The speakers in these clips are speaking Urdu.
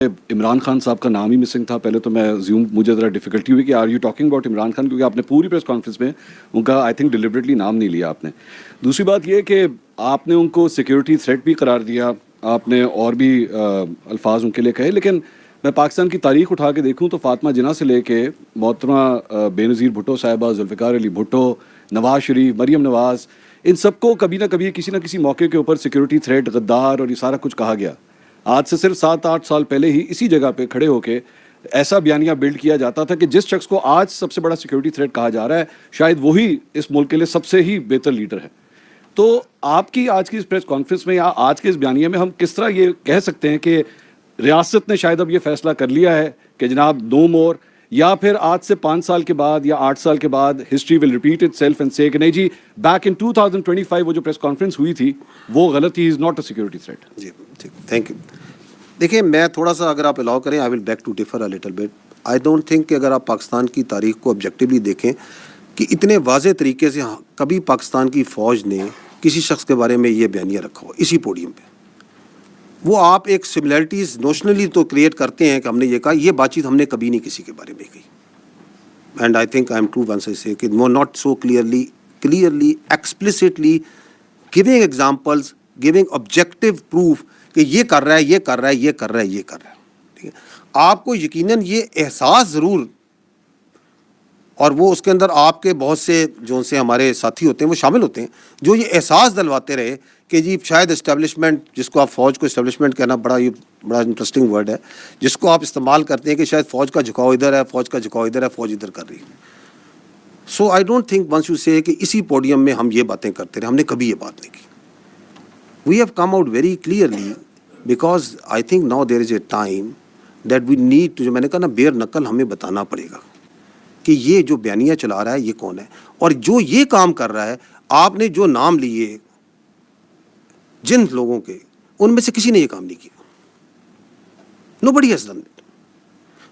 عمران خان صاحب کا نام ہی مسنگ تھا. پہلے تو میں زیوم مجھے ذرا ڈیفیکلٹی ہوئی کہ are you talking about Imran Khan, کیونکہ آپ نے پوری پریس کانفرنس میں ان کا آئی تھنک ڈیلیبریٹلی نام نہیں لیا آپ نے. دوسری بات یہ کہ آپ نے ان کو سیکیورٹی تھریٹ بھی قرار دیا, آپ نے اور بھی الفاظ ان کے لیے کہے, لیکن میں پاکستان کی تاریخ اٹھا کے دیکھوں تو فاطمہ جناح سے لے کے محترمہ بے نظیر بھٹو صاحبہ, ذوالفقار علی بھٹو, نواز شریف, مریم نواز, ان سب کو کبھی نہ کسی موقع کے اوپر سیکیورٹی تھریٹ, غدار اور یہ سارا کچھ کہا گیا. آج سے صرف 7-8 سال پہلے ہی اسی جگہ پہ کھڑے ہو کے ایسا بیانیہ بلڈ کیا جاتا تھا کہ جس شخص کو آج سب سے بڑا سیکیورٹی تھریٹ کہا جا رہا ہے شاید وہی اس ملک کے لیے سب سے ہی بہتر لیڈر ہے. تو آپ کی آج کی اس پریس کانفرنس میں یا آج کے اس بیانیے میں ہم کس طرح یہ کہہ سکتے ہیں کہ ریاست نے شاید اب یہ فیصلہ کر لیا ہے کہ جناب نو مور, یا پھر آج سے 5 سال کے بعد یا 8 سال کے بعد history will repeat it self and سے کہ نہیں جی بیک ان 2025 وہ جو پریس کانفرنس ہوئی تھی وہ غلط تھی, is not a security threat. جی ٹھیک, تھینک یو. دیکھیں میں تھوڑا سا اگر آپ الاؤ کریں I will back to defer a little bit. I don't think کہ اگر آپ پاکستان کی تاریخ کو آبجیکٹیولی دیکھیں کہ اتنے واضح طریقے سے کبھی پاکستان کی فوج نے کسی شخص کے بارے میں یہ بیانیہ رکھا ہو اسی پوڈیم پہ. وہ آپ ایک سملیرٹیز نوشنلی تو کریٹ کرتے ہیں کہ ہم نے یہ کہا, یہ بات چیت ہم نے کبھی نہیں کسی کے بارے میں کہی. And I think I am true once I say کہ وہ not so clearly explicitly giving examples, giving objective proof کہ یہ کر رہا ہے, یہ کر رہا ہے, یہ کر رہا ہے, یہ کر رہا ہے. ٹھیک ہے, آپ کو یقیناً یہ احساس ضرور, اور وہ اس کے اندر آپ کے بہت سے جو سے ہمارے ساتھی ہوتے ہیں وہ شامل ہوتے ہیں جو یہ احساس دلواتے رہے کہ جی شاید اسٹیبلشمنٹ, جس کو آپ فوج کو اسٹیبلشمنٹ کہنا بڑا انٹرسٹنگ ورڈ ہے, جس کو آپ استعمال کرتے ہیں کہ شاید فوج کا جھکاؤ ادھر ہے, فوج کا جھکاؤ ادھر ہے, فوج ادھر کر رہی ہے. So I don't think once you say کہ اسی پوڈیم میں ہم یہ باتیں کرتے رہے, ہم نے کبھی یہ بات نہیں کی. We have come out very clearly because I think now there is a time that we need to, جو میں نے کہا نا بیر نقل ہمیں بتانا پڑے گا کہ یہ جو بیانیہ چلا رہا ہے یہ کون ہے, اور جو یہ کام کر رہا ہے. آپ نے جو نام لیے جن لوگوں کے, ان میں سے کسی نے یہ کام نہیں کیا. Nobody has done it.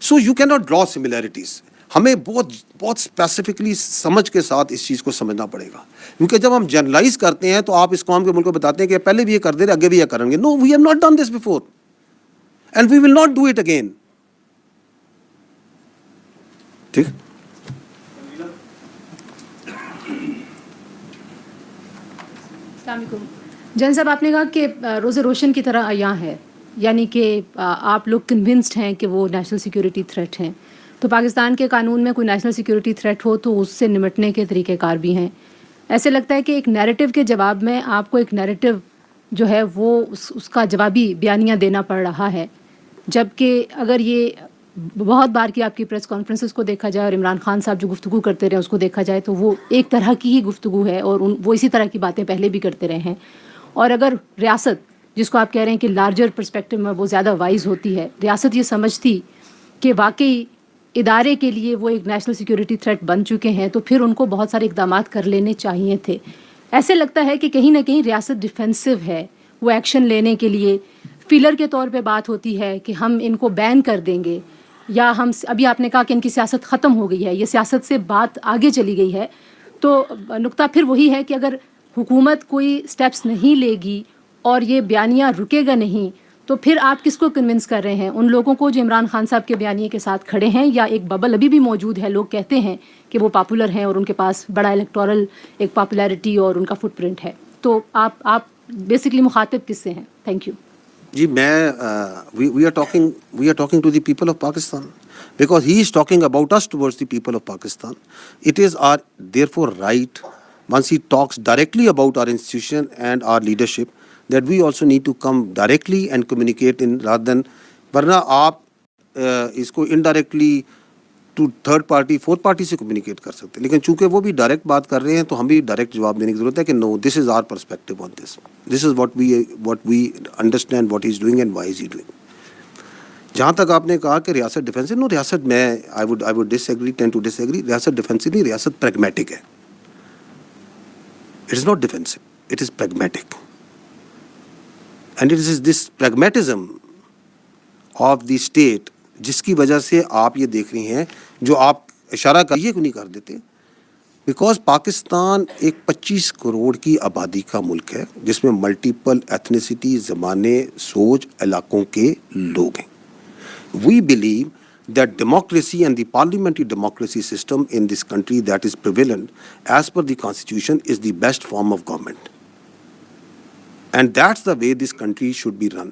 So you cannot draw similarities. ہمیں بہت اسپیسیفکلی سمجھ کے ساتھ اس چیز کو سمجھنا پڑے گا, کیونکہ جب ہم جرنلائز کرتے ہیں تو آپ اس قوم کے ملک کو بتاتے ہیں کہ پہلے بھی یہ کر دے رہے, آگے بھی یہ کریں گے. No, we have not done this before and we will not do it again. ٹھیک. السلام علیکم. جن صاحب, آپ نے کہا کہ روز روشن کی طرح عیاں ہے, یعنی کہ آپ لوگ کنونسڈ ہیں کہ وہ نیشنل سیکیورٹی تھریٹ ہیں. تو پاکستان کے قانون میں کوئی نیشنل سیکیورٹی تھریٹ ہو تو اس سے نمٹنے کے طریقہ کار بھی ہیں. ایسے لگتا ہے کہ ایک نیریٹو کے جواب میں آپ کو ایک نیریٹو جو ہے وہ اس کا جوابی بیانیہ دینا پڑ رہا ہے, جبکہ اگر یہ بہت بار کی آپ کی پریس کانفرنسز کو دیکھا جائے اور عمران خان صاحب جو گفتگو کرتے رہے اس کو دیکھا جائے تو وہ ایک طرح کی ہی گفتگو ہے, اور وہ اسی طرح کی باتیں پہلے بھی کرتے رہے ہیں. اور اگر ریاست, جس کو آپ کہہ رہے ہیں کہ لارجر پرسپیکٹو میں وہ زیادہ وائز ہوتی ہے, ریاست یہ سمجھتی کہ واقعی ادارے کے لیے وہ ایک نیشنل سیکیورٹی تھریٹ بن چکے ہیں, تو پھر ان کو بہت سارے اقدامات کر لینے چاہیے تھے. ایسے لگتا ہے کہ کہیں نہ کہیں ریاست ڈیفینسو ہے, وہ ایکشن لینے کے لیے فیلر کے طور پہ بات ہوتی ہے کہ ہم ان کو بین کر دیں گے, یا ہم ابھی آپ نے کہا کہ ان کی سیاست ختم ہو گئی ہے, یہ سیاست سے بات آگے چلی گئی ہے. تو نقطہ پھر وہی ہے کہ اگر حکومت کوئی سٹیپس نہیں لے گی اور یہ بیانیہ رکے گا نہیں, تو پھر آپ کس کو کنونس کر رہے ہیں؟ ان لوگوں کو جو عمران خان صاحب کے بیانیے کے ساتھ کھڑے ہیں, یا ایک ببل ابھی بھی موجود ہے, لوگ کہتے ہیں کہ وہ پاپولر ہیں اور ان کے پاس بڑا الیکٹورل ایک پاپولیرٹی اور ان کا فٹ پرنٹ ہے. تو آپ بیسکلی مخاطب کس سے ہیں؟ Thank you. جی میں we are talking to the people of Pakistan because he is talking about us towards the people of Pakistan. It is our therefore right, once he talks directly about our institution and our leadership, that we also need to come directly and communicate in rather than, ورنہ آپ اس کو indirectly to third party fourth party سے کمیونیکیٹ کر سکتے ہیں, لیکن چونکہ وہ بھی ڈائریکٹ بات کر رہے ہیں تو ہم بھی ڈائریکٹ جواب دینے کی ضرورت ہے کہ no, this is our perspective on this is what we understand what he is doing and why is he doing. جہاں تک آپ نے کہا کہ ریاست ڈیفینسو, نو, ریاست میں I would disagree, tend to disagree. ریاست ڈیفینسو نہیں, ریاست پریگمیٹک ہے. It is not defensive, it is pragmatic, and it is this pragmatism of the state جس کی وجہ سے آپ یہ دیکھ رہی ہیں جو آپ اشارہ کریے کیوں نہیں کر دیتے. بیکاز پاکستان ایک 25 کروڑ کی آبادی کا ملک ہے جس میں ملٹیپل ایتھنیسٹی, زبانیں, سوچ, علاقوں کے لوگ ہیں. We believe that democracy and the parliamentary democracy system in this country that is prevalent as per the constitution is the best form of government. And that's the way this country should be run.